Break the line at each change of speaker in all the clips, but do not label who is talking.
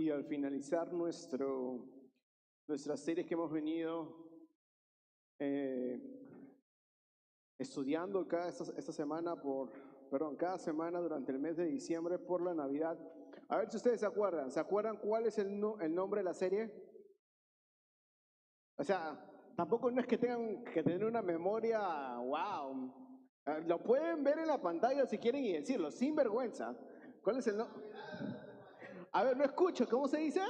y al finalizar nuestra serie que hemos venido eh, estudiando esta semana cada semana durante el mes de diciembre por la Navidad. A ver si ustedes ¿se acuerdan cuál es el nombre de la serie? O sea, tampoco no es que tengan que tener una memoria, wow. Lo pueden ver en la pantalla si quieren y decirlo, sin vergüenza. ¿Cuál es el nombre? A ver, no escucho, ¿cómo se dice?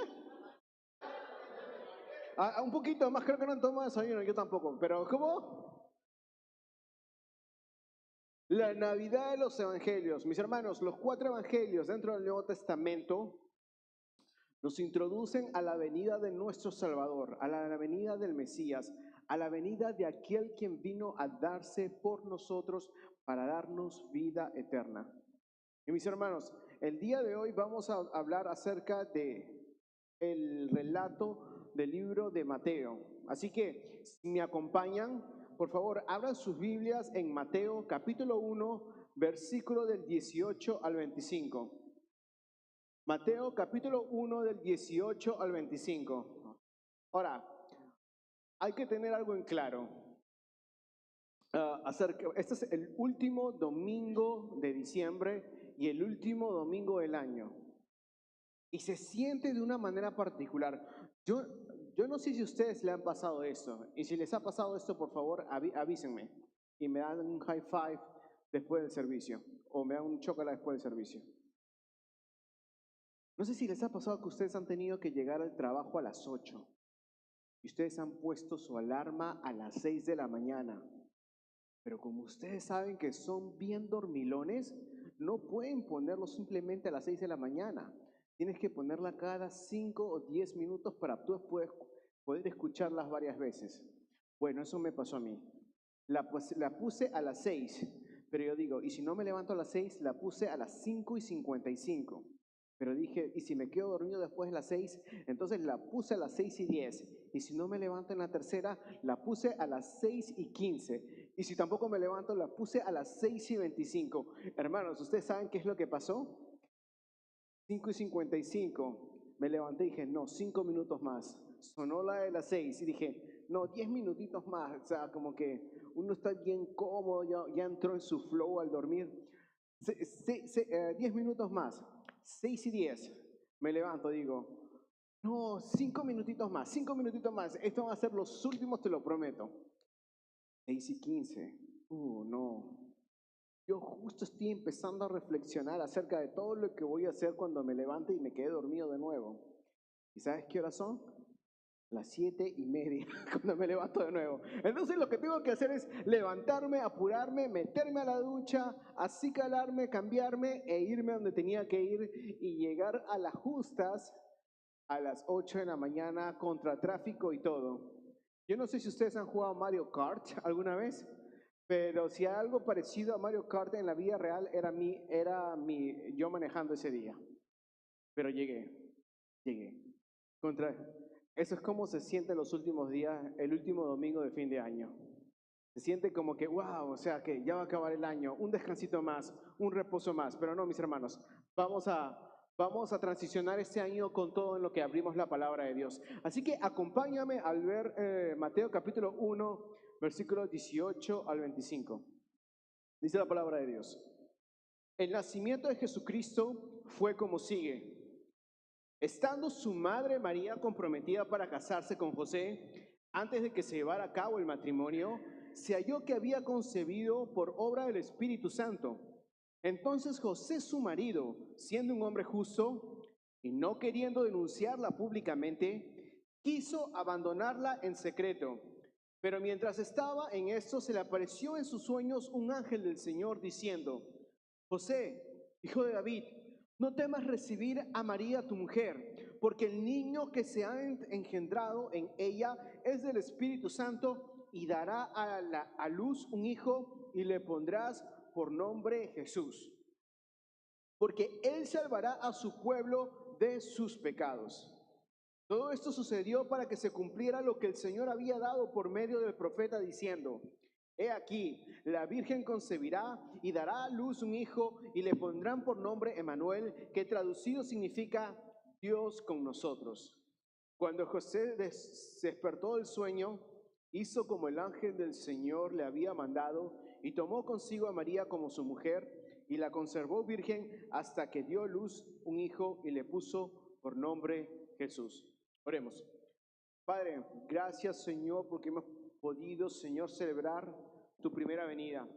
Un poquito más, creo que no tomo desayuno, yo tampoco, pero ¿cómo? La Navidad de los Evangelios. Mis hermanos, los 4 Evangelios dentro del Nuevo Testamento nos introducen a la venida de nuestro Salvador, a la venida del Mesías, a la venida de aquel quien vino a darse por nosotros para darnos vida eterna. Y mis hermanos, el día de hoy vamos a hablar acerca de el relato del libro de Mateo. Así que, si me acompañan, por favor, abran sus Biblias en Mateo capítulo 1, versículo del 18 al 25. Mateo capítulo 1 del 18 al 25. Ahora, hay que tener algo en claro. Este es el último domingo de diciembre y el último domingo del año. Y se siente de una manera particular. Yo no sé si a ustedes le han pasado esto. Y si les ha pasado esto, por favor, avísenme. Y me dan un high five después del servicio. O me dan un chocolate después del servicio. No sé si les ha pasado que ustedes han tenido que llegar al trabajo a las 8. Y ustedes han puesto su alarma a las 6 de la mañana. Pero como ustedes saben que son bien dormilones, no pueden ponerlo simplemente a las 6 de la mañana. Tienes que ponerla cada 5 o 10 minutos para tú poder escucharlas varias veces. Bueno, eso me pasó a mí. La puse a las 6, pero yo digo, y si no me levanto a las 6, la puse a las 5:55. Pero dije, y si me quedo dormido después de las 6, entonces la puse a las 6:10. Y si no me levanto en la tercera, la puse a las 6:15. Y si tampoco me levanto, la puse a las 6:25. Hermanos, ¿ustedes saben qué es lo que pasó? 5:55. Me levanté y dije, no, 5 minutos más. Sonó la de las 6 y dije, no, 10 minutitos más. O sea, como que uno está bien cómodo, ya entró en su flow al dormir. 10 minutos más. 6:10. Me levanto, digo, no, 5 minutitos más, 5 minutitos más. Estos van a ser los últimos, te lo prometo. 6:15. No. Yo justo estoy empezando a reflexionar acerca de todo lo que voy a hacer cuando me levante y me quede dormido de nuevo. ¿Y sabes qué horas son? Las 7:30, cuando me levanto de nuevo. Entonces lo que tengo que hacer es levantarme, apurarme, meterme a la ducha, acicalarme, cambiarme e irme donde tenía que ir y llegar a las justas a las 8 de la mañana contra tráfico y todo. Yo no sé si ustedes han jugado Mario Kart alguna vez, pero si hay algo parecido a Mario Kart en la vida real yo manejando ese día. Pero llegué. Eso es como se siente en los últimos días, el último domingo de fin de año. Se siente como que, wow, o sea que ya va a acabar el año, un descansito más, un reposo más. Pero no, mis hermanos, vamos a transicionar este año con todo en lo que abrimos la palabra de Dios. Así que acompáñame al ver Mateo capítulo 1, versículos 18 al 25. Dice la palabra de Dios. El nacimiento de Jesucristo fue como sigue. Estando su madre María comprometida para casarse con José, antes de que se llevara a cabo el matrimonio, se halló que había concebido por obra del Espíritu Santo. Entonces José, su marido, siendo un hombre justo y no queriendo denunciarla públicamente, quiso abandonarla en secreto. Pero mientras estaba en esto, se le apareció en sus sueños un ángel del Señor diciendo, José, hijo de David, no temas recibir a María tu mujer, porque el niño que se ha engendrado en ella es del Espíritu Santo y dará a luz un hijo y le pondrás por nombre Jesús, porque él salvará a su pueblo de sus pecados. Todo esto sucedió para que se cumpliera lo que el Señor había dado por medio del profeta diciendo, he aquí, la Virgen concebirá y dará a luz un hijo y le pondrán por nombre Emmanuel, que traducido significa Dios con nosotros. Cuando José despertó del sueño, hizo como el ángel del Señor le había mandado y tomó consigo a María como su mujer y la conservó virgen hasta que dio a luz un hijo y le puso por nombre Jesús. Oremos. Padre, gracias Señor porque hemos podido, Señor, celebrar tu primera venida.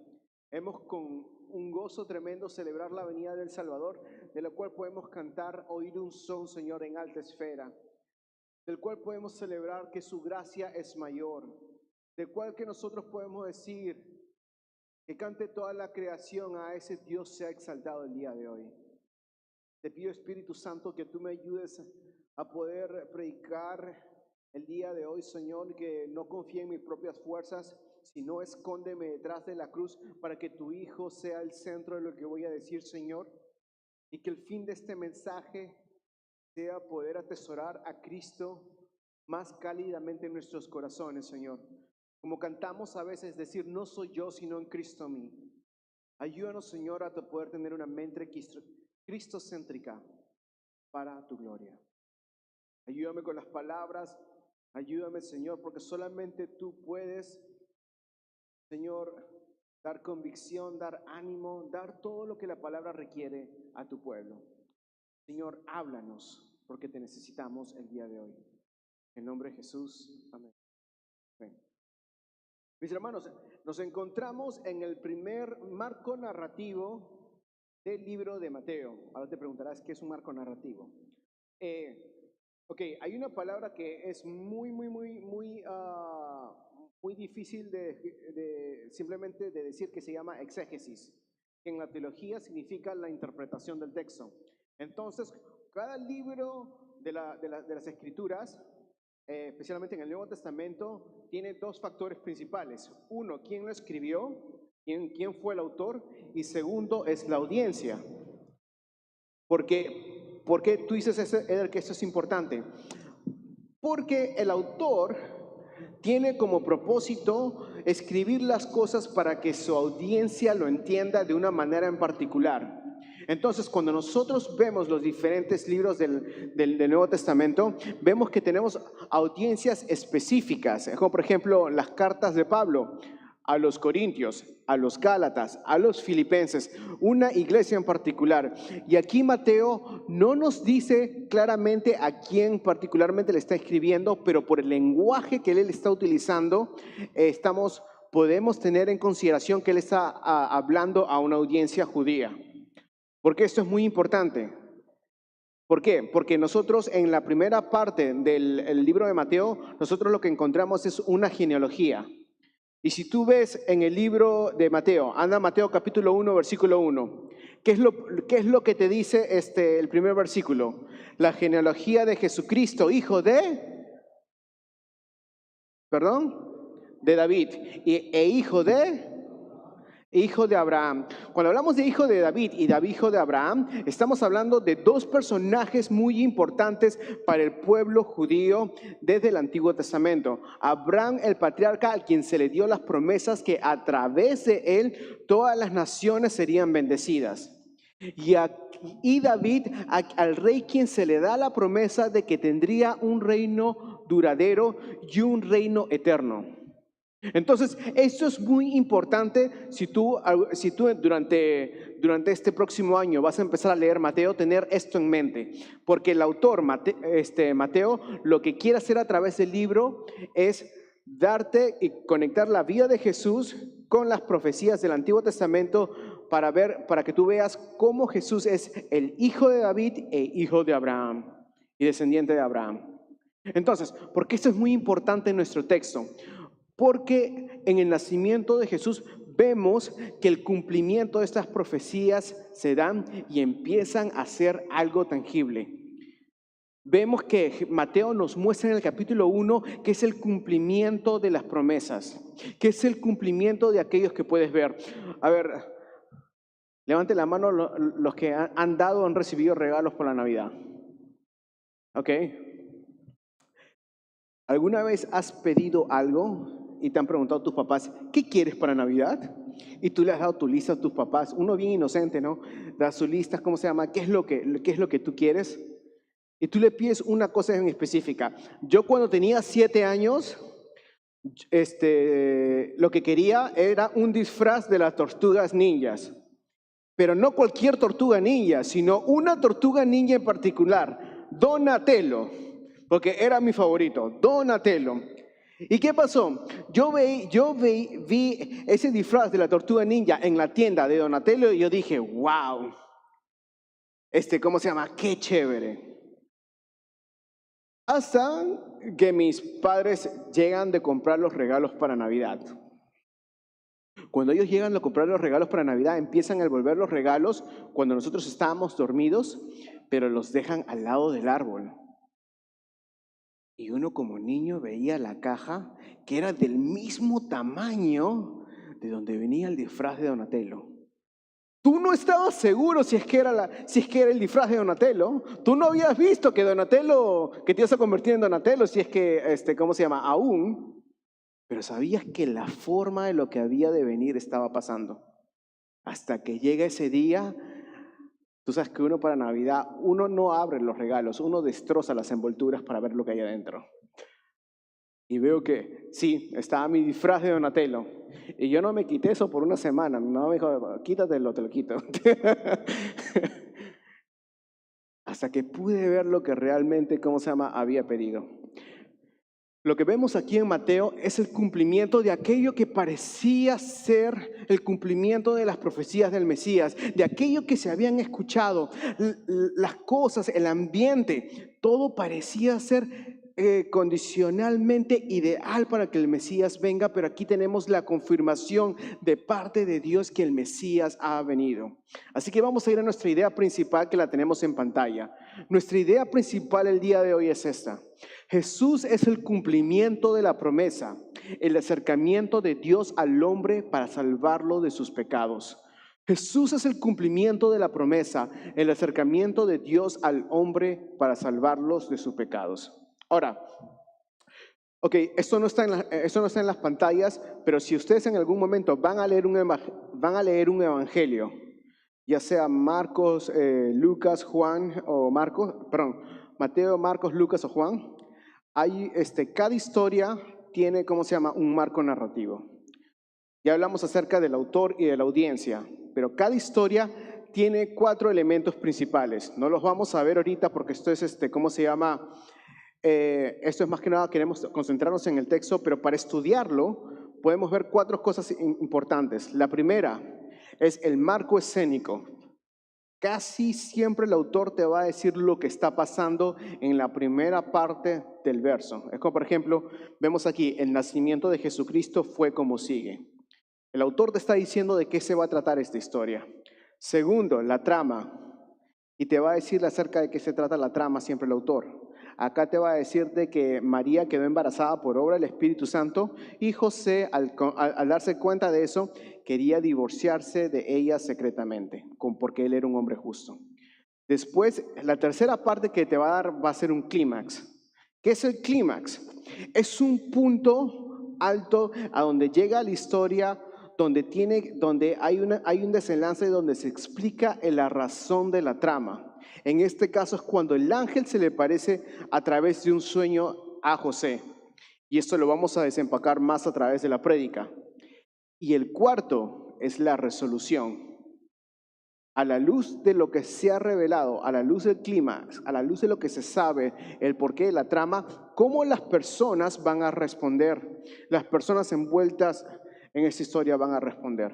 Hemos con un gozo tremendo celebrar la venida del Salvador, de la cual podemos cantar, oír un son, Señor, en alta esfera, del cual podemos celebrar que su gracia es mayor, del cual que nosotros podemos decir que cante toda la creación a ese Dios sea exaltado el día de hoy. Te pido, Espíritu Santo, que tú me ayudes a poder predicar el día de hoy, Señor, que no confíe en mis propias fuerzas, sino escóndeme detrás de la cruz para que tu Hijo sea el centro de lo que voy a decir, Señor, y que el fin de este mensaje sea poder atesorar a Cristo más cálidamente en nuestros corazones, Señor. Como cantamos a veces, decir, no soy yo, sino en Cristo en mí. Ayúdanos, Señor, a poder tener una mente cristocéntrica para tu gloria. Ayúdame con las palabras, ayúdame, Señor, porque solamente tú puedes, Señor, dar convicción, dar ánimo, dar todo lo que la palabra requiere a tu pueblo. Señor, háblanos, porque te necesitamos el día de hoy. En nombre de Jesús, amén. Amén. Mis hermanos, nos encontramos en el primer marco narrativo del libro de Mateo. Ahora te preguntarás, ¿qué es un marco narrativo? Ok, hay una palabra que es muy difícil simplemente de decir, que se llama exégesis, que en la teología significa la interpretación del texto. Entonces, cada libro de las Escrituras, especialmente en el Nuevo Testamento, tiene dos factores principales. Uno, quién lo escribió, quién fue el autor, y segundo es la audiencia. ¿Por qué tú dices, Eder, que esto es importante? Porque el autor tiene como propósito escribir las cosas para que su audiencia lo entienda de una manera en particular. Entonces, cuando nosotros vemos los diferentes libros del Nuevo Testamento, vemos que tenemos audiencias específicas, como por ejemplo las cartas de Pablo a los Corintios, a los Gálatas, a los Filipenses, una iglesia en particular. Y aquí Mateo no nos dice claramente a quién particularmente le está escribiendo, pero por el lenguaje que él está utilizando, podemos tener en consideración que él está hablando a una audiencia judía. Porque esto es muy importante. ¿Por qué? Porque nosotros en la primera parte del libro de Mateo, nosotros lo que encontramos es una genealogía. Y si tú ves en el libro de Mateo, anda Mateo capítulo 1, versículo 1, ¿qué es lo que te dice el primer versículo? La genealogía de Jesucristo, hijo de, de David, hijo de Abraham. Cuando hablamos de hijo de David y hijo de Abraham, estamos hablando de dos personajes muy importantes para el pueblo judío desde el Antiguo Testamento. Abraham, el patriarca, al quien se le dio las promesas que a través de él todas las naciones serían bendecidas. Y David, al rey quien se le da la promesa de que tendría un reino duradero y un reino eterno. Entonces, esto es muy importante si tú durante este próximo año vas a empezar a leer Mateo, tener esto en mente. Porque el autor, Mateo, lo que quiere hacer a través del libro es darte y conectar la vida de Jesús con las profecías del Antiguo Testamento para que tú veas cómo Jesús es el hijo de David e hijo de Abraham y descendiente de Abraham. Entonces, ¿por qué esto es muy importante en nuestro texto? Porque en el nacimiento de Jesús vemos que el cumplimiento de estas profecías se dan y empiezan a ser algo tangible. Vemos que Mateo nos muestra en el capítulo 1 que es el cumplimiento de las promesas, que es el cumplimiento de aquellos que puedes ver. A ver, levante la mano los que han recibido regalos por la Navidad. ¿Ok? ¿Alguna vez has pedido algo y te han preguntado tus papás, ¿qué quieres para Navidad? Y tú le has dado tu lista a tus papás, uno bien inocente, ¿no? Da su lista, ¿cómo se llama? ¿Qué es lo que tú quieres? y tú le pides una cosa en específica. Yo cuando tenía 7 años, lo que quería era un disfraz de las tortugas ninjas. Pero no cualquier tortuga ninja, sino una tortuga ninja en particular, Donatello, porque era mi favorito, Donatello. ¿Y qué pasó? Vi ese disfraz de la tortuga ninja en la tienda de Donatello y yo dije, wow, ¿cómo se llama? ¡Qué chévere! Hasta que mis padres llegan de comprar los regalos para Navidad. Cuando ellos llegan a comprar los regalos para Navidad, empiezan a envolver los regalos cuando nosotros estábamos dormidos, pero los dejan al lado del árbol. Y uno como niño veía la caja que era del mismo tamaño de donde venía el disfraz de Donatello. Tú no estabas seguro si es que era el disfraz de Donatello. Tú no habías visto que te ibas a convertir en Donatello, si es que, ¿cómo se llama? Aún. Pero sabías que la forma de lo que había de venir estaba pasando. Hasta que llega ese día, tú sabes que uno para Navidad, uno no abre los regalos, uno destroza las envolturas para ver lo que hay adentro. Y veo que, sí, estaba mi disfraz de Donatello. Y yo no me quité eso por una semana. Mi mamá me dijo, quítatelo, te lo quito. Hasta que pude ver lo que realmente, ¿cómo se llama?, había pedido. Lo que vemos aquí en Mateo es el cumplimiento de aquello que parecía ser el cumplimiento de las profecías del Mesías, de aquello que se habían escuchado, las cosas, el ambiente, todo parecía ser condicionalmente ideal para que el Mesías venga, pero aquí tenemos la confirmación de parte de Dios que el Mesías ha venido. Así que vamos a ir a nuestra idea principal que la tenemos en pantalla. Nuestra idea principal el día de hoy es esta. Jesús es el cumplimiento de la promesa, el acercamiento de Dios al hombre para salvarlo de sus pecados. Jesús es el cumplimiento de la promesa, el acercamiento de Dios al hombre para salvarlos de sus pecados. Ahora, esto no está en las pantallas, pero si ustedes en algún momento van a leer un evangelio, ya sea Marcos, Lucas, Juan o Mateo, Marcos, Lucas o Juan, cada historia tiene, ¿cómo se llama?, un marco narrativo. Ya hablamos acerca del autor y de la audiencia, pero cada historia tiene 4 elementos principales. No los vamos a ver ahorita porque esto es, ¿cómo se llama? Esto es más que nada, queremos concentrarnos en el texto, pero para estudiarlo podemos ver 4 cosas importantes. La primera es el marco escénico. Casi siempre el autor te va a decir lo que está pasando en la primera parte del verso. Es como, por ejemplo, vemos aquí, el nacimiento de Jesucristo fue como sigue. El autor te está diciendo de qué se va a tratar esta historia. Segundo, la trama. Y te va a decir acerca de qué se trata la trama siempre el autor. Acá te va a decir de que María quedó embarazada por obra del Espíritu Santo y José, al darse cuenta de eso, quería divorciarse de ella secretamente, porque él era un hombre justo. Después, la tercera parte que te va a dar va a ser un clímax. ¿Qué es el clímax? Es un punto alto a donde llega la historia, donde hay un desenlace donde se explica la razón de la trama. En este caso es cuando el ángel se le parece a través de un sueño a José. Y esto lo vamos a desempacar más a través de la prédica. Y el cuarto es la resolución. A la luz de lo que se ha revelado, a la luz del clímax, a la luz de lo que se sabe, el porqué de la trama, cómo las personas van a responder. Las personas envueltas en esta historia van a responder.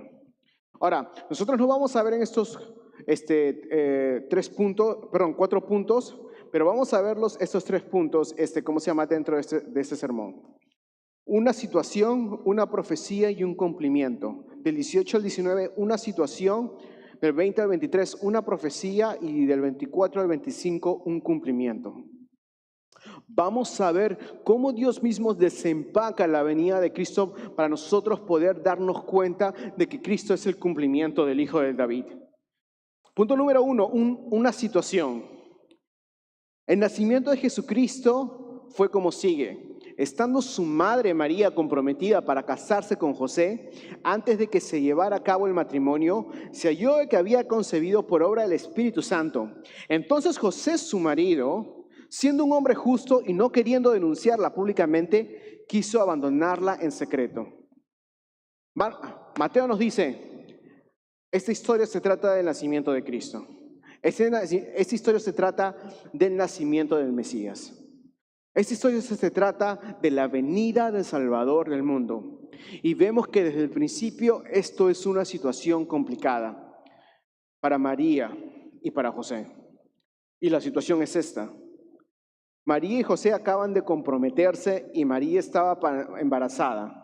Ahora, nosotros no vamos a ver en estos 4 puntos, pero vamos a verlos estos 3 puntos, ¿cómo se llama?, dentro de este sermón. Una situación, una profecía y un cumplimiento. Del 18 al 19, una situación. Del 20 al 23, una profecía. Y del 24 al 25, un cumplimiento. Vamos a ver cómo Dios mismo desempaca la venida de Cristo para nosotros poder darnos cuenta de que Cristo es el cumplimiento del Hijo de David. Punto número 1, una situación. El nacimiento de Jesucristo fue como sigue. Estando su madre María comprometida para casarse con José, antes de que se llevara a cabo el matrimonio, se halló que había concebido por obra del Espíritu Santo. Entonces José, su marido, Siendo un hombre justo y no queriendo denunciarla públicamente, quiso abandonarla en secreto. Mateo nos dice, esta historia se trata del nacimiento de Cristo. Esta historia se trata del nacimiento del Mesías. Esta historia se trata de la venida del Salvador del mundo. Y vemos que desde el principio esto es una situación complicada para María y para José. Y la situación es esta. María y José acaban de comprometerse y María estaba embarazada.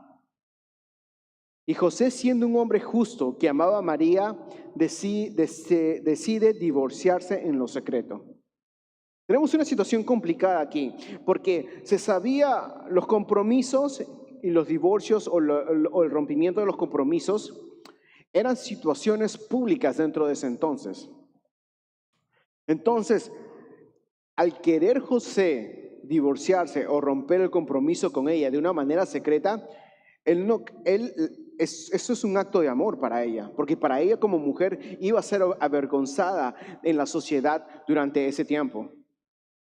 Y José, siendo un hombre justo que amaba a María, decide divorciarse en lo secreto. Tenemos una situación complicada aquí, porque se sabía los compromisos y los divorcios o el rompimiento de los compromisos eran situaciones públicas dentro de ese entonces. Entonces, al querer José divorciarse o romper el compromiso con ella de una manera secreta, eso es un acto de amor para ella, porque para ella como mujer iba a ser avergonzada en la sociedad durante ese tiempo.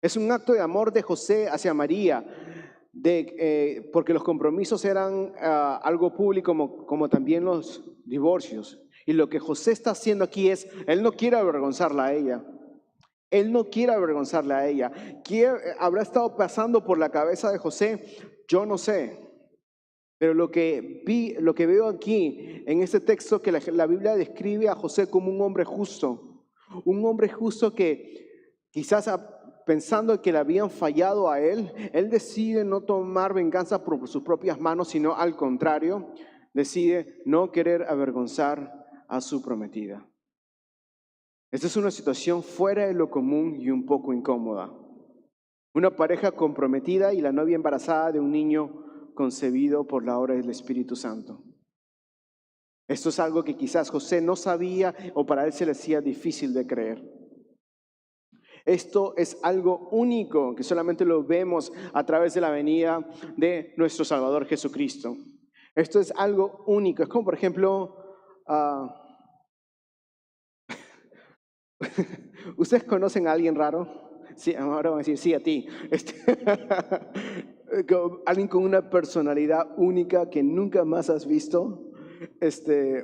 Es un acto de amor de José hacia María, porque los compromisos eran algo público como también los divorcios. Y lo que José está haciendo aquí es, él no quiere avergonzarla a ella. Él no quiere avergonzarla a ella. ¿Qué habrá estado pasando por la cabeza de José? Yo no sé. Pero lo que veo aquí en este texto, que la Biblia describe a José como un hombre justo. Un hombre justo que quizás pensando que le habían fallado a él decide no tomar venganza por sus propias manos, sino al contrario, decide no querer avergonzar a su prometida. Esta es una situación fuera de lo común y un poco incómoda. Una pareja comprometida y la novia embarazada de un niño concebido por la obra del Espíritu Santo. Esto es algo que quizás José no sabía o para él se le hacía difícil de creer. Esto es algo único que solamente lo vemos a través de la venida de nuestro Salvador Jesucristo. Esto es algo único. Es como, por ejemplo, ¿ustedes conocen a alguien raro? Sí, ahora van a decir sí a ti. Alguien con una personalidad única que nunca más has visto.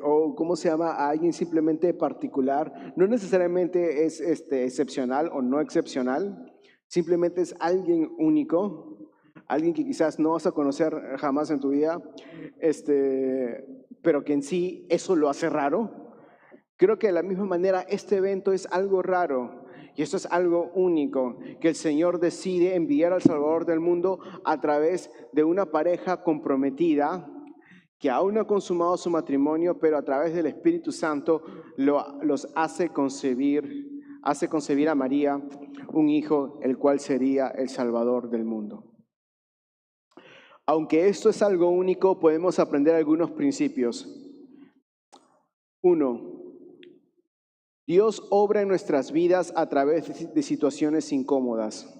O ¿cómo se llama? A alguien simplemente particular. No necesariamente es excepcional o no excepcional. Simplemente es alguien único. Alguien que quizás no vas a conocer jamás en tu vida. Pero que en sí eso lo hace raro. Creo que de la misma manera este evento es algo raro y esto es algo único, que el Señor decide enviar al Salvador del mundo a través de una pareja comprometida que aún no ha consumado su matrimonio, pero a través del Espíritu Santo los hace concebir a María un hijo, el cual sería el Salvador del mundo. Aunque esto es algo único, podemos aprender algunos principios. 1. Dios obra en nuestras vidas a través de situaciones incómodas.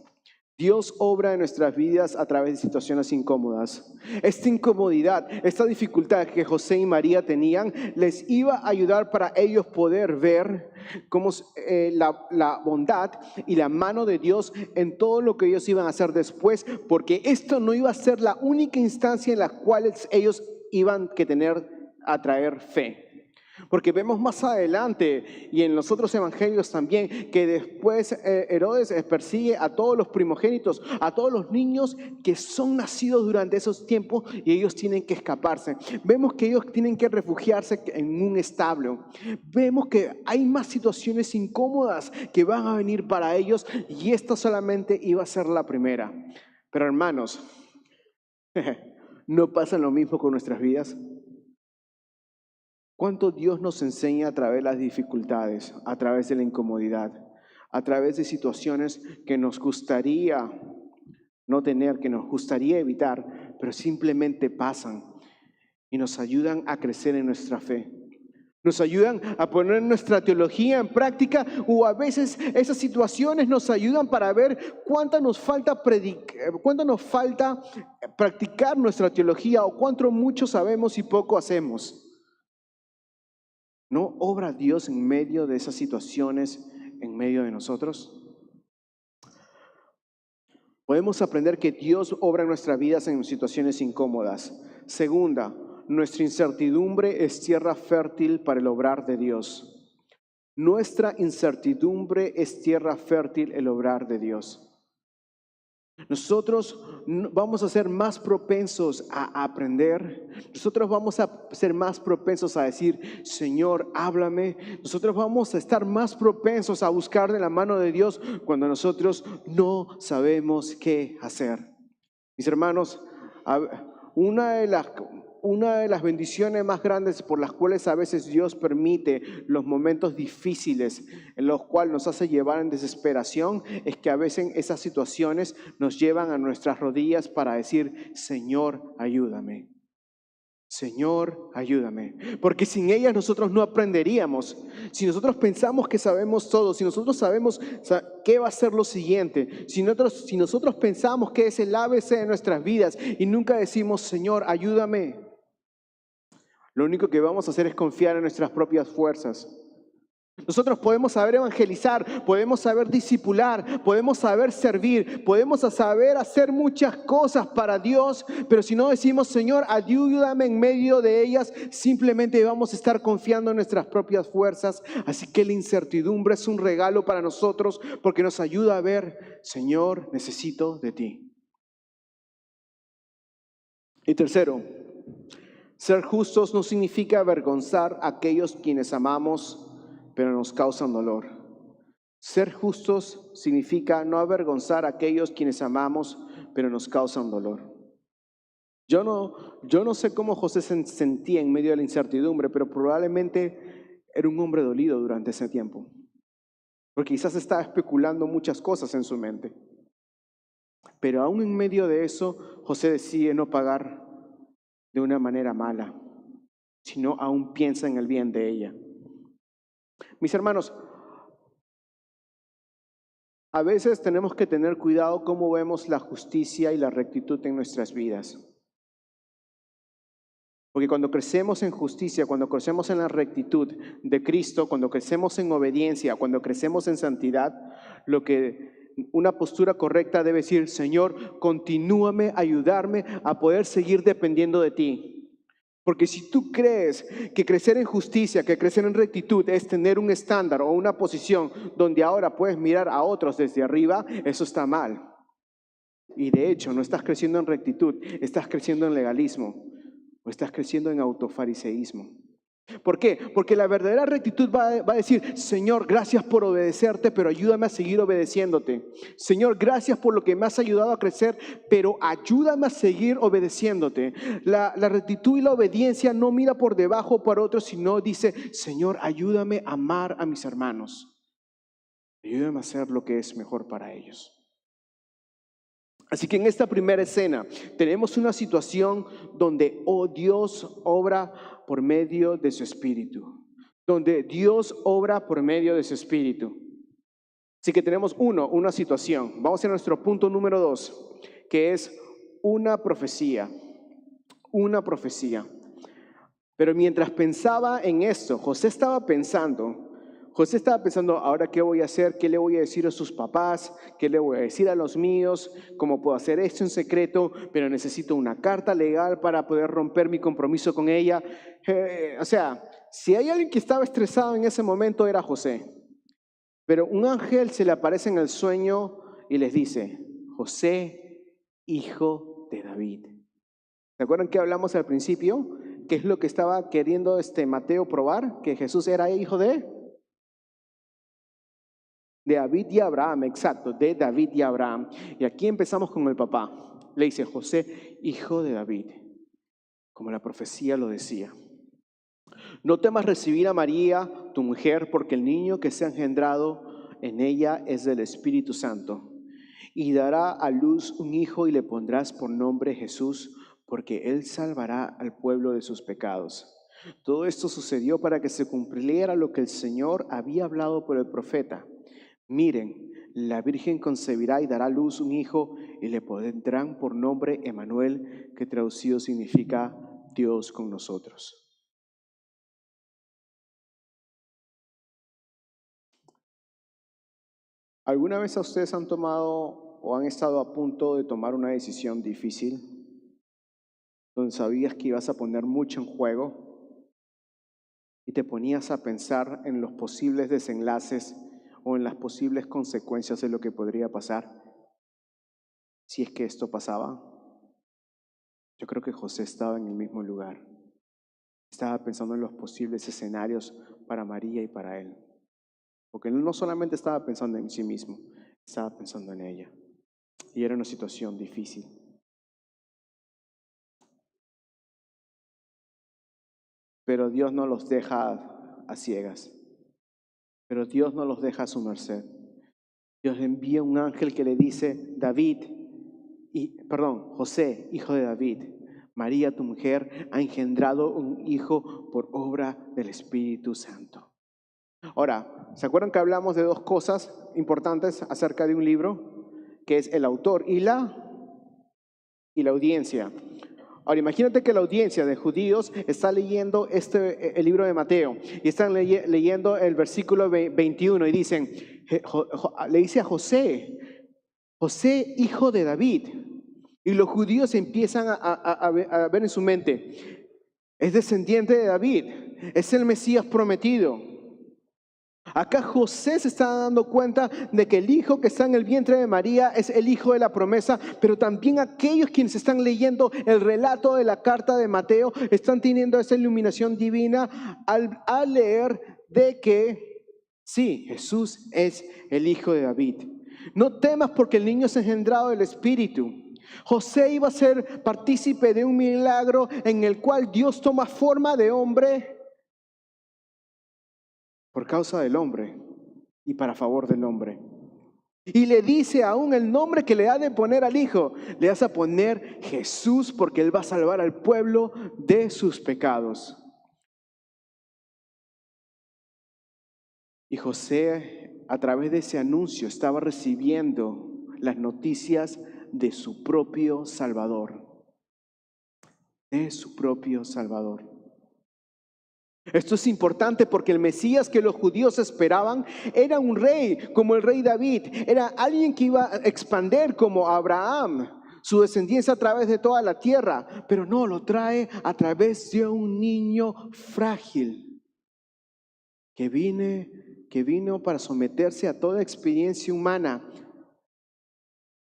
Dios obra en nuestras vidas a través de situaciones incómodas. Esta incomodidad, esta dificultad que José y María tenían, les iba a ayudar para ellos poder ver cómo la bondad y la mano de Dios en todo lo que ellos iban a hacer después, porque esto no iba a ser la única instancia en la cual ellos iban a tener a traer fe. Porque vemos más adelante y en los otros evangelios también que después Herodes persigue a todos los primogénitos, a todos los niños que son nacidos durante esos tiempos y ellos tienen que escaparse. Vemos que ellos tienen que refugiarse en un establo. Vemos que hay más situaciones incómodas que van a venir para ellos y esta solamente iba a ser la primera. Pero hermanos, ¿no pasa lo mismo con nuestras vidas? ¿Cuánto Dios nos enseña a través de las dificultades, a través de la incomodidad, a través de situaciones que nos gustaría no tener, que nos gustaría evitar, pero simplemente pasan y nos ayudan a crecer en nuestra fe? Nos ayudan a poner nuestra teología en práctica o a veces esas situaciones nos ayudan para ver cuánto nos falta practicar nuestra teología o cuánto mucho sabemos y poco hacemos. ¿No obra Dios en medio de esas situaciones, en medio de nosotros? Podemos aprender que Dios obra en nuestras vidas en situaciones incómodas. Segunda, nuestra incertidumbre es tierra fértil para el obrar de Dios. Nuestra incertidumbre es tierra fértil el obrar de Dios. Nosotros vamos a ser más propensos a aprender. Nosotros vamos a ser más propensos a decir, Señor, háblame. Nosotros vamos a estar más propensos a buscar de la mano de Dios cuando nosotros no sabemos qué hacer. Mis hermanos, una de las bendiciones más grandes por las cuales a veces Dios permite los momentos difíciles en los cuales nos hace llevar en desesperación es que a veces esas situaciones nos llevan a nuestras rodillas para decir, Señor, ayúdame. Señor, ayúdame. Porque sin ellas nosotros no aprenderíamos. Si nosotros pensamos que sabemos todo, si nosotros sabemos qué va a ser lo siguiente, si nosotros pensamos que es el ABC de nuestras vidas y nunca decimos, Señor, ayúdame, lo único que vamos a hacer es confiar en nuestras propias fuerzas. Nosotros podemos saber evangelizar, podemos saber discipular, podemos saber servir, podemos saber hacer muchas cosas para Dios, pero si no decimos, Señor, ayúdame en medio de ellas, simplemente vamos a estar confiando en nuestras propias fuerzas. Así que la incertidumbre es un regalo para nosotros porque nos ayuda a ver, Señor, necesito de ti. Y tercero, ser justos no significa avergonzar a aquellos quienes amamos, pero nos causan dolor. Ser justos significa no avergonzar a aquellos quienes amamos, pero nos causan dolor. Yo no sé cómo José se sentía en medio de la incertidumbre, pero probablemente era un hombre dolido durante ese tiempo, porque quizás estaba especulando muchas cosas en su mente. Pero aún en medio de eso, José decide no pagar de una manera mala, sino aún piensa en el bien de ella. Mis hermanos, a veces tenemos que tener cuidado cómo vemos la justicia y la rectitud en nuestras vidas. Porque cuando crecemos en justicia, cuando crecemos en la rectitud de Cristo, cuando crecemos en obediencia, cuando crecemos en santidad, una postura correcta debe decir, Señor, continúame, ayudarme a poder seguir dependiendo de ti. Porque si tú crees que crecer en justicia, que crecer en rectitud es tener un estándar o una posición donde ahora puedes mirar a otros desde arriba, eso está mal. Y de hecho, no estás creciendo en rectitud, estás creciendo en legalismo o estás creciendo en autofariseísmo. ¿Por qué? Porque la verdadera rectitud va a decir, Señor, gracias por obedecerte, pero ayúdame a seguir obedeciéndote. Señor, gracias por lo que me has ayudado a crecer, pero ayúdame a seguir obedeciéndote. La rectitud y la obediencia no mira por debajo por otros, sino dice, Señor, ayúdame a amar a mis hermanos. Ayúdame a hacer lo que es mejor para ellos. Así que en esta primera escena tenemos una situación donde Dios obra por medio de su Espíritu. Donde Dios obra por medio de su Espíritu. Así que tenemos una situación. Vamos a nuestro punto número 2, que es una profecía. Una profecía. Pero mientras pensaba en esto, José estaba pensando, ahora qué voy a hacer, qué le voy a decir a sus papás, qué le voy a decir a los míos, cómo puedo hacer esto en secreto, pero necesito una carta legal para poder romper mi compromiso con ella. Si hay alguien que estaba estresado en ese momento era José. Pero un ángel se le aparece en el sueño y les dice, José, hijo de David. ¿Se acuerdan que hablamos al principio? ¿Qué es lo que estaba queriendo Mateo probar? Que Jesús era hijo de David y Abraham, exacto, de David y Abraham. Y aquí empezamos con el papá. Le dice, José, hijo de David, como la profecía lo decía. No temas recibir a María, tu mujer, porque el niño que se ha engendrado en ella es del Espíritu Santo. Y dará a luz un hijo y le pondrás por nombre Jesús, porque él salvará al pueblo de sus pecados. Todo esto sucedió para que se cumpliera lo que el Señor había hablado por el profeta. Miren, la Virgen concebirá y dará a luz un hijo y le pondrán por nombre Emmanuel, que traducido significa Dios con nosotros. ¿Alguna vez a ustedes han tomado o han estado a punto de tomar una decisión difícil, donde sabías que ibas a poner mucho en juego y te ponías a pensar en los posibles desenlaces o en las posibles consecuencias de lo que podría pasar si es que esto pasaba? Yo creo que José estaba en el mismo lugar. Estaba pensando en los posibles escenarios para María y para él. Porque él no solamente estaba pensando en sí mismo, estaba pensando en ella. Y era una situación difícil. Pero Dios no los deja a ciegas. Pero Dios no los deja a su merced. Dios le envía un ángel que le dice, José, hijo de David, María, tu mujer, ha engendrado un hijo por obra del Espíritu Santo. Ahora, ¿se acuerdan que hablamos de dos cosas importantes acerca de un libro? Que es el autor y la audiencia. Ahora, imagínate que la audiencia de judíos está leyendo el libro de Mateo y están leyendo el versículo 21 y dicen, le dice a José, hijo de David. Y los judíos empiezan a ver en su mente, es descendiente de David, es el Mesías prometido. Acá José se está dando cuenta de que el hijo que está en el vientre de María es el hijo de la promesa, pero también aquellos quienes están leyendo el relato de la carta de Mateo están teniendo esa iluminación divina al leer de que sí, Jesús es el hijo de David. No temas porque el niño es engendrado del Espíritu. José iba a ser partícipe de un milagro en el cual Dios toma forma de hombre por causa del hombre y para favor del hombre. Y le dice aún el nombre que le ha de poner al hijo. Le vas a poner Jesús porque él va a salvar al pueblo de sus pecados. Y José, a través de ese anuncio, estaba recibiendo las noticias de su propio Salvador. De su propio Salvador. Esto es importante porque el Mesías que los judíos esperaban era un rey como el rey David. Era alguien que iba a expandir como Abraham su descendencia a través de toda la tierra. Pero no, lo trae a través de un niño frágil que vino para someterse a toda experiencia humana,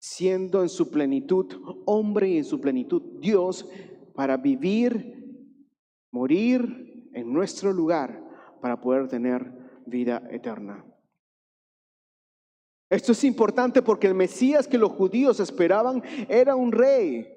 siendo en su plenitud hombre y en su plenitud Dios, para vivir, morir en nuestro lugar para poder tener vida eterna. Esto es importante porque el Mesías que los judíos esperaban era un rey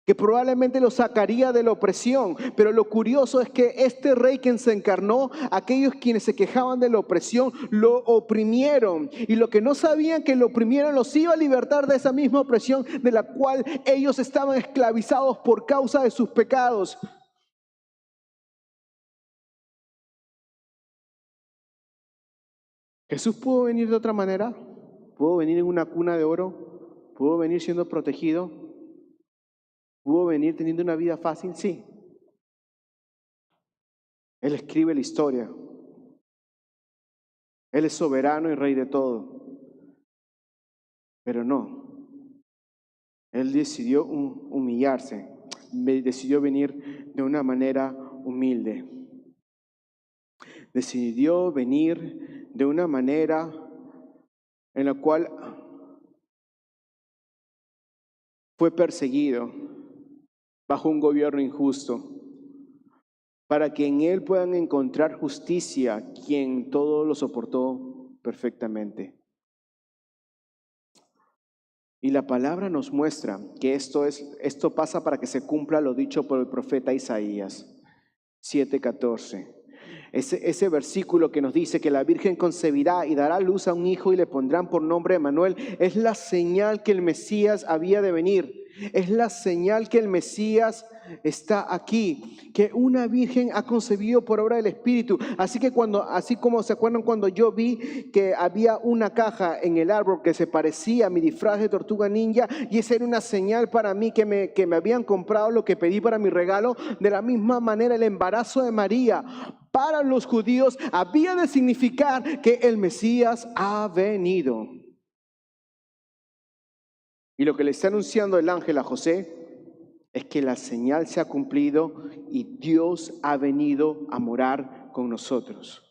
que probablemente los sacaría de la opresión. Pero lo curioso es que este rey quien se encarnó, aquellos quienes se quejaban de la opresión, lo oprimieron. Y lo que no sabían que lo oprimieron los iba a libertar de esa misma opresión de la cual ellos estaban esclavizados por causa de sus pecados. Jesús pudo venir de otra manera, pudo venir en una cuna de oro, pudo venir siendo protegido, pudo venir teniendo una vida fácil, sí. Él escribe la historia. Él es soberano y rey de todo. Pero no. Él decidió humillarse, decidió venir de una manera humilde. Decidió venir de una manera en la cual fue perseguido bajo un gobierno injusto, para que en él puedan encontrar justicia quien todo lo soportó perfectamente. Y la palabra nos muestra que esto pasa para que se cumpla lo dicho por el profeta Isaías 7:14. Ese versículo que nos dice que la Virgen concebirá y dará luz a un hijo y le pondrán por nombre Emmanuel, es la señal que el Mesías había de venir. Es la señal que el Mesías está aquí, que una virgen ha concebido por obra del Espíritu. Así como se acuerdan cuando yo vi que había una caja en el árbol que se parecía a mi disfraz de tortuga ninja, y esa era una señal para mí que me habían comprado lo que pedí para mi regalo. De la misma manera, el embarazo de María para los judíos había de significar que el Mesías ha venido. Y lo que le está anunciando el ángel a José es que la señal se ha cumplido y Dios ha venido a morar con nosotros.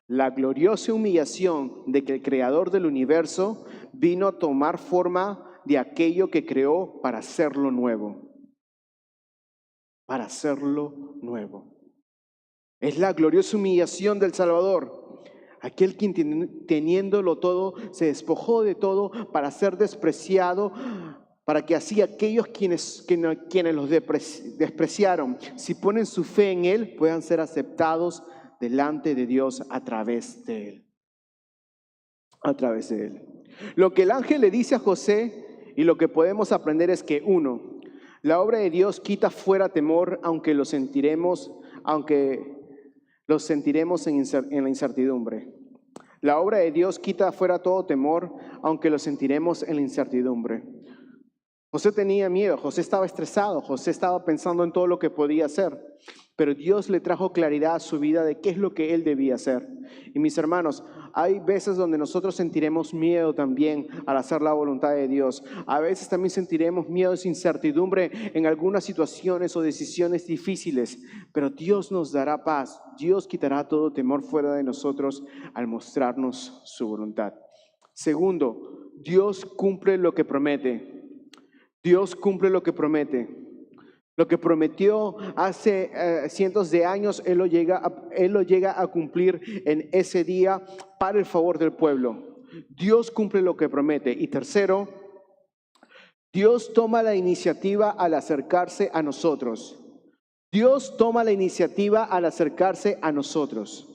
La gloriosa humillación de que el creador del universo vino a tomar forma de aquello que creó para hacerlo nuevo. Para hacerlo nuevo. Es la gloriosa humillación del Salvador. Aquel quien teniéndolo todo, se despojó de todo para ser despreciado, para que así aquellos quienes los despreciaron, si ponen su fe en Él, puedan ser aceptados delante de Dios a través de Él. A través de Él. Lo que el ángel le dice a José y lo que podemos aprender es que, uno, la obra de Dios quita fuera temor, aunque lo sentiremos en la incertidumbre. La obra de Dios quita fuera todo temor, aunque lo sentiremos en la incertidumbre. José tenía miedo, José estaba estresado, José estaba pensando en todo lo que podía hacer, pero Dios le trajo claridad a su vida de qué es lo que él debía hacer. Y mis hermanos, hay veces donde nosotros sentiremos miedo también al hacer la voluntad de Dios. A veces también sentiremos miedo y incertidumbre en algunas situaciones o decisiones difíciles, pero Dios nos dará paz. Dios quitará todo temor fuera de nosotros al mostrarnos su voluntad. Segundo, Dios cumple lo que promete. Dios cumple lo que promete. Lo que prometió hace cientos de años, Él lo llega a cumplir en ese día para el favor del pueblo. Dios cumple lo que promete. Y tercero, Dios toma la iniciativa al acercarse a nosotros. Dios toma la iniciativa al acercarse a nosotros.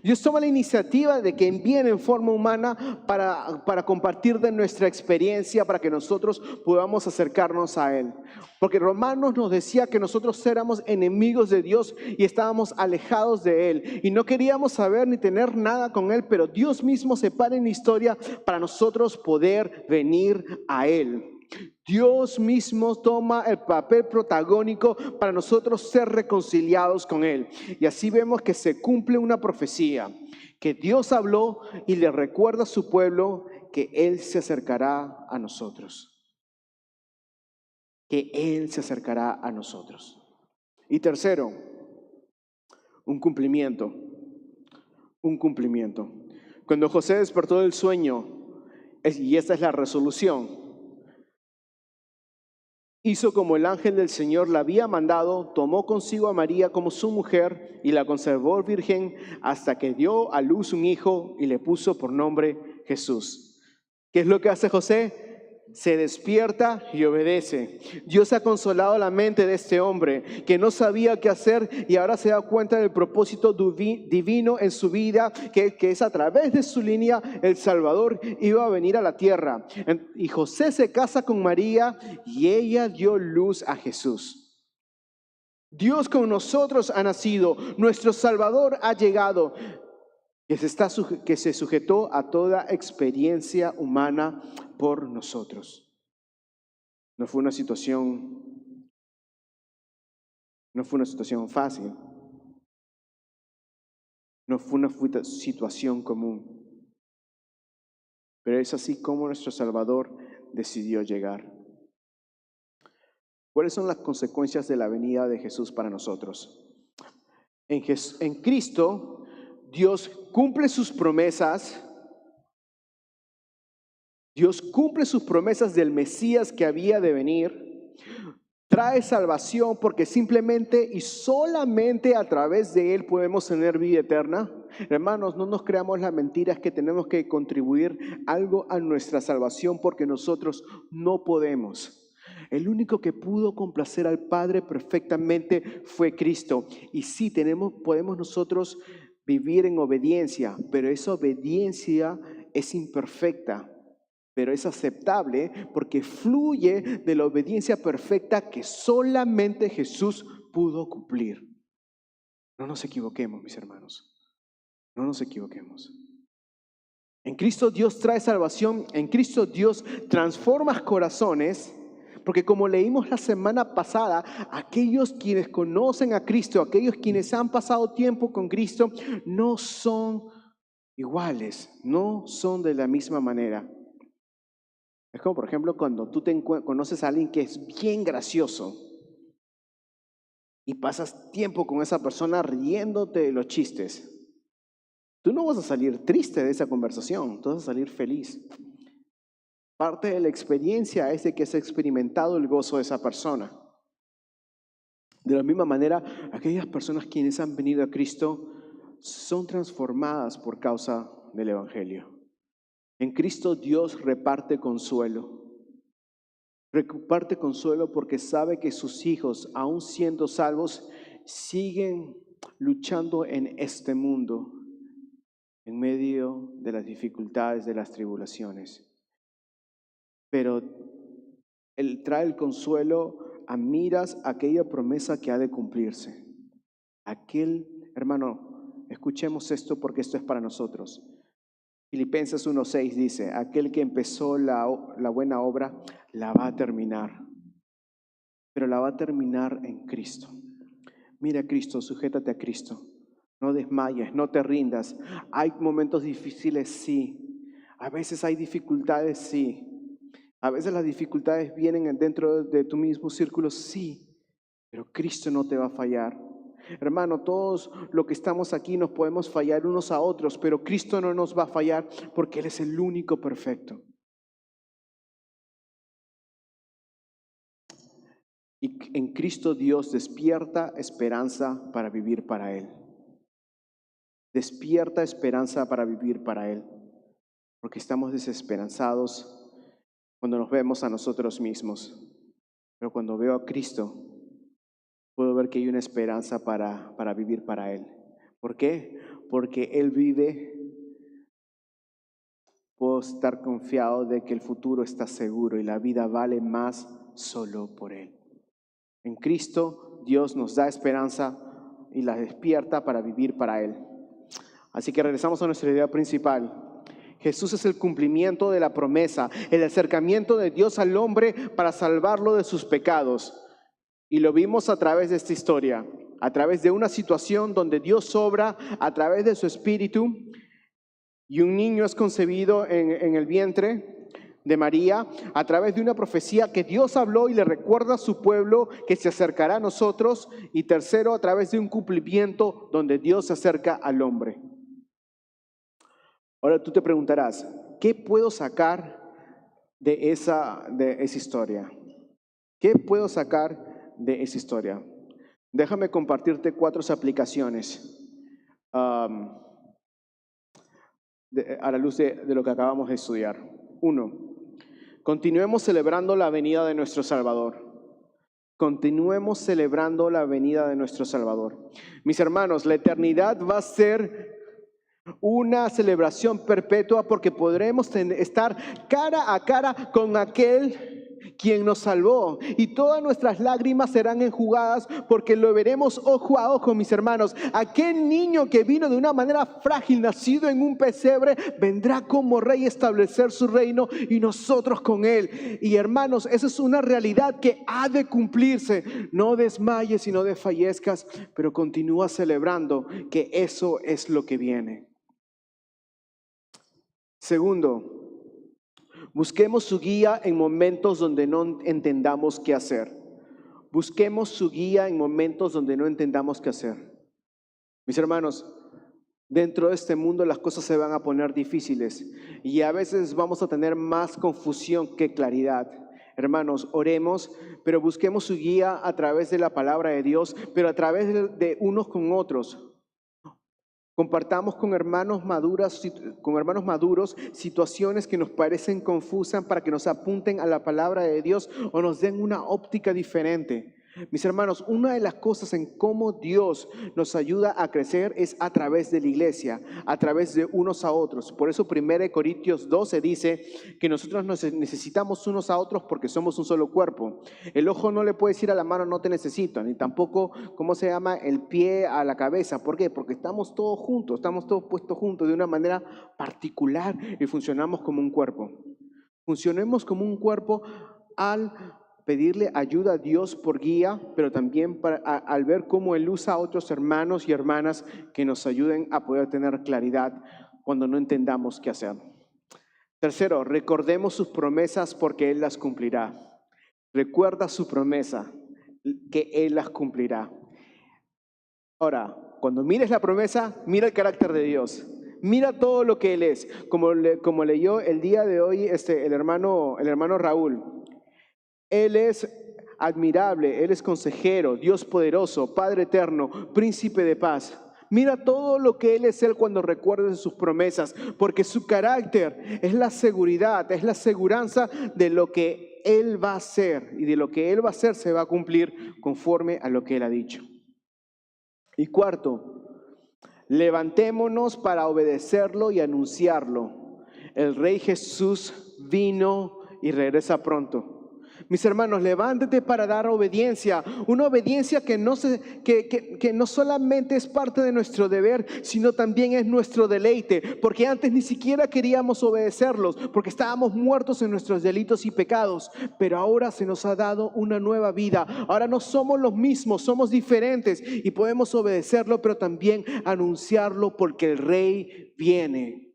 Dios toma la iniciativa de que envíen en forma humana para compartir de nuestra experiencia, para que nosotros podamos acercarnos a Él. Porque Romanos nos decía que nosotros éramos enemigos de Dios y estábamos alejados de Él. Y no queríamos saber ni tener nada con Él, pero Dios mismo se para en la historia para nosotros poder venir a Él. Dios mismo toma el papel protagónico para nosotros ser reconciliados con Él. Y así vemos que se cumple una profecía, que Dios habló y le recuerda a su pueblo que Él se acercará a nosotros. Que Él se acercará a nosotros. Y tercero, un cumplimiento. Un cumplimiento. Cuando José despertó del sueño, y esta es la resolución, hizo como el ángel del Señor le había mandado, tomó consigo a María como su mujer y la conservó virgen hasta que dio a luz un hijo y le puso por nombre Jesús. ¿Qué es lo que hace José? Se despierta y obedece. Dios ha consolado la mente de este hombre que no sabía qué hacer y ahora se da cuenta del propósito divino en su vida, que es a través de su línea el Salvador iba a venir a la tierra. Y José se casa con María y ella dio luz a Jesús. Dios con nosotros ha nacido, nuestro Salvador ha llegado, que se sujetó a toda experiencia humana por nosotros. No fue una situación fácil. No fue una situación común. Pero es así como nuestro Salvador decidió llegar. ¿Cuáles son las consecuencias de la venida de Jesús para nosotros? En Cristo, Dios cumple sus promesas. Dios cumple sus promesas del Mesías que había de venir. Trae salvación porque simplemente y solamente a través de Él podemos tener vida eterna. Hermanos, no nos creamos la mentira que tenemos que contribuir algo a nuestra salvación porque nosotros no podemos. El único que pudo complacer al Padre perfectamente fue Cristo. Y sí, podemos nosotros vivir en obediencia, pero esa obediencia es imperfecta, pero es aceptable porque fluye de la obediencia perfecta que solamente Jesús pudo cumplir. No nos equivoquemos, mis hermanos. No nos equivoquemos. En Cristo Dios trae salvación, en Cristo Dios transforma corazones. Porque como leímos la semana pasada, aquellos quienes conocen a Cristo, aquellos quienes han pasado tiempo con Cristo, no son iguales, no son de la misma manera. Es como, por ejemplo, cuando tú conoces a alguien que es bien gracioso y pasas tiempo con esa persona riéndote de los chistes. Tú no vas a salir triste de esa conversación, tú vas a salir feliz. Parte de la experiencia es de que has experimentado el gozo de esa persona. De la misma manera, aquellas personas quienes han venido a Cristo son transformadas por causa del Evangelio. En Cristo Dios reparte consuelo. Reparte consuelo porque sabe que sus hijos, aun siendo salvos, siguen luchando en este mundo, en medio de las dificultades, de las tribulaciones. Pero Él trae el consuelo a miras aquella promesa que ha de cumplirse. Hermano, escuchemos esto porque esto es para nosotros. Filipenses 1:6 dice, aquel que empezó la buena obra, la va a terminar. Pero la va a terminar en Cristo. Mira a Cristo, sujétate a Cristo. No desmayes, no te rindas. Hay momentos difíciles, sí. A veces hay dificultades, sí. A veces las dificultades vienen dentro de tu mismo círculo, sí. Pero Cristo no te va a fallar. Hermano, todos los que estamos aquí nos podemos fallar unos a otros, pero Cristo no nos va a fallar porque Él es el único perfecto. Y en Cristo Dios despierta esperanza para vivir para Él. Despierta esperanza para vivir para Él. Porque estamos desesperanzados cuando nos vemos a nosotros mismos. Pero cuando veo a Cristo, puedo ver que hay una esperanza para vivir para Él. ¿Por qué? Porque Él vive. Puedo estar confiado de que el futuro está seguro y la vida vale más solo por Él. En Cristo, Dios nos da esperanza y la despierta para vivir para Él. Así que regresamos a nuestra idea principal. Jesús es el cumplimiento de la promesa, el acercamiento de Dios al hombre para salvarlo de sus pecados. Y lo vimos a través de esta historia, a través de una situación donde Dios obra a través de su Espíritu y un niño es concebido en el vientre de María, a través de una profecía que Dios habló y le recuerda a su pueblo que se acercará a nosotros, y tercero, a través de un cumplimiento donde Dios se acerca al hombre. Ahora tú te preguntarás, ¿qué puedo sacar de esa historia? ¿Qué puedo sacar de esa historia? Déjame compartirte 4 aplicaciones a la luz de lo que acabamos de estudiar. 1. Continuemos celebrando la venida de nuestro Salvador. Continuemos celebrando la venida de nuestro Salvador. Mis hermanos, la eternidad va a ser una celebración perpetua porque podremos estar cara a cara con aquel quien nos salvó, y todas nuestras lágrimas serán enjugadas porque lo veremos ojo a ojo, mis hermanos. Aquel niño que vino de una manera frágil, nacido en un pesebre, vendrá como rey a establecer su reino y nosotros con él. Y hermanos, esa es una realidad que ha de cumplirse. No desmayes y no desfallezcas, pero continúa celebrando que eso es lo que viene. Segundo, busquemos su guía en momentos donde no entendamos qué hacer. Busquemos su guía en momentos donde no entendamos qué hacer. Mis hermanos, dentro de este mundo las cosas se van a poner difíciles y a veces vamos a tener más confusión que claridad. Hermanos, oremos, pero busquemos su guía a través de la palabra de Dios, pero a través de unos con otros. Compartamos con hermanos maduros situaciones que nos parecen confusas para que nos apunten a la palabra de Dios o nos den una óptica diferente. Mis hermanos, una de las cosas en cómo Dios nos ayuda a crecer es a través de la iglesia, a través de unos a otros. Por eso 1 Corintios 12 dice que nosotros nos necesitamos unos a otros porque somos un solo cuerpo. El ojo no le puede decir a la mano no te necesito, ni tampoco, el pie a la cabeza. ¿Por qué? Porque estamos todos juntos, estamos todos puestos juntos de una manera particular y funcionamos como un cuerpo. Funcionemos como un cuerpo al pedirle ayuda a Dios por guía, pero también al ver cómo Él usa a otros hermanos y hermanas que nos ayuden a poder tener claridad cuando no entendamos qué hacer. Tercero, recordemos sus promesas porque Él las cumplirá. Recuerda su promesa, que Él las cumplirá. Ahora, cuando mires la promesa, mira el carácter de Dios. Mira todo lo que Él es. Como leyó el día de hoy el hermano Raúl. Él es admirable, Él es consejero, Dios poderoso, Padre eterno, príncipe de paz. Mira todo lo que Él es Él cuando recuerdes sus promesas, porque su carácter es la seguridad, es la aseguranza de lo que Él va a hacer. Y de lo que Él va a hacer se va a cumplir conforme a lo que Él ha dicho. Y cuarto, levantémonos para obedecerlo y anunciarlo. El Rey Jesús vino y regresa pronto. Mis hermanos, levántate para dar obediencia, una obediencia que no solamente es parte de nuestro deber, sino también es nuestro deleite, porque antes ni siquiera queríamos obedecerlos, porque estábamos muertos en nuestros delitos y pecados, pero ahora se nos ha dado una nueva vida. Ahora no somos los mismos, somos diferentes y podemos obedecerlo, pero también anunciarlo porque el Rey viene.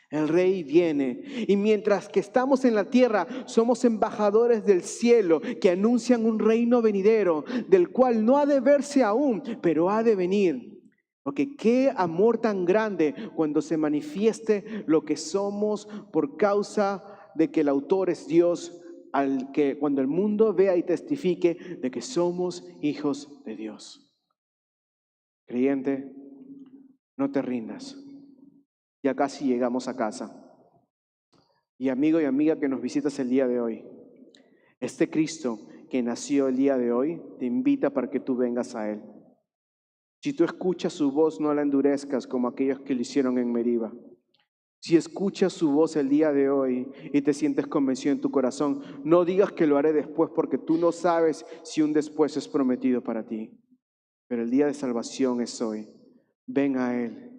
El Rey viene. Y mientras que estamos en la tierra, somos embajadores del cielo que anuncian un reino venidero, del cual no ha de verse aún, pero ha de venir. Porque qué amor tan grande cuando se manifieste lo que somos por causa de que el autor es Dios, al que cuando el mundo vea y testifique de que somos hijos de Dios. Creyente, no te rindas. Ya casi llegamos a casa. Y amigo y amiga que nos visitas el día de hoy, este Cristo que nació el día de hoy te invita para que tú vengas a Él. Si tú escuchas su voz, no la endurezcas como aquellos que lo hicieron en Meriba. Si escuchas su voz el día de hoy y te sientes convencido en tu corazón, no digas que lo haré después, porque tú no sabes si un después es prometido para ti. Pero el día de salvación es hoy. Ven a Él.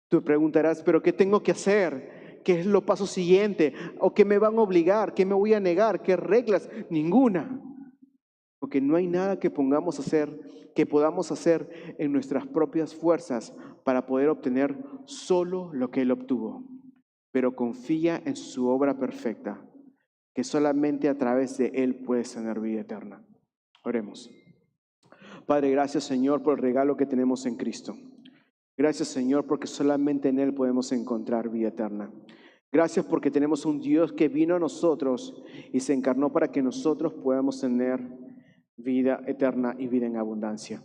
Tú preguntarás, ¿pero qué tengo que hacer? ¿Qué es lo paso siguiente? ¿O qué me van a obligar? ¿Qué me voy a negar? ¿Qué reglas? Ninguna. Porque no hay nada que podamos hacer en nuestras propias fuerzas para poder obtener solo lo que Él obtuvo. Pero confía en su obra perfecta, que solamente a través de Él puedes tener vida eterna. Oremos. Padre, gracias Señor por el regalo que tenemos en Cristo. Gracias Señor porque solamente en Él podemos encontrar vida eterna. Gracias porque tenemos un Dios que vino a nosotros y se encarnó para que nosotros podamos tener vida eterna y vida en abundancia.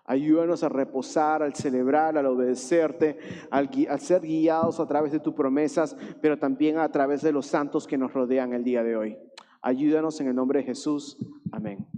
Ayúdanos a reposar, al celebrar, al obedecerte, al ser guiados a través de tus promesas, pero también a través de los santos que nos rodean el día de hoy. Ayúdanos en el nombre de Jesús. Amén.